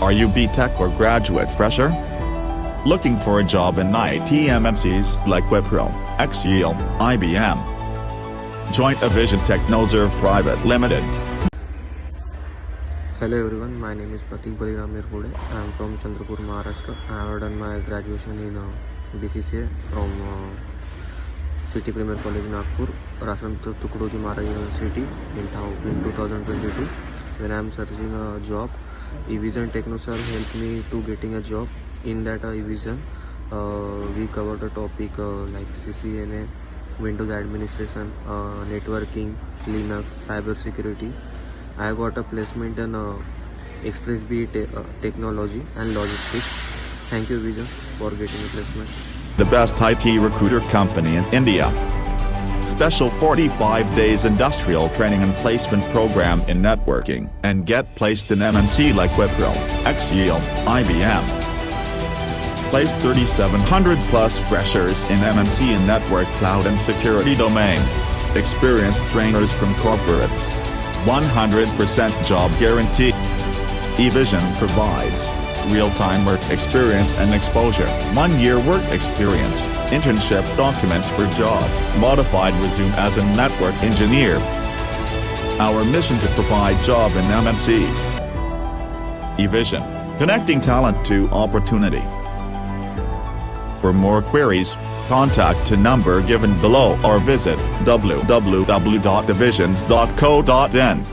Are you B.Tech or graduate fresher? Looking for a job in IT MNCs like Wipro, XpressBees, IBM? Join Evision Technoserve Pvt Ltd. Hello everyone, my name is Pratik Baliram Yergude. I am from Chandrapur, Maharashtra. I have done my graduation in B.C.A from City Premier College, Nagpur, Rashtrakuta Tukadoji Maharaj University in 2022. When I am searching a job, Evision Technoserve helped me to getting a job. In that Evision, we covered the topic like CCNA, Windows administration, networking, Linux, cyber security. I got a placement in XpressBees technology and logistics. Thank you, Evision, for getting a placement. The best IT recruiter company in India. Special 45 days industrial training and placement program in networking, and get placed in MNC like Wipro, XpressBees, IBM. Placed 3,700 plus freshers in MNC in network, cloud and security domain. Experienced trainers from corporates. 100% job guarantee. Evision provides real-time work experience and exposure, 1-year work experience, internship documents for job, modified resume as a network engineer. Our mission to provide job in MNC. Evision, connecting talent to opportunity. For more queries, contact the number given below or visit www.evisions.co.in.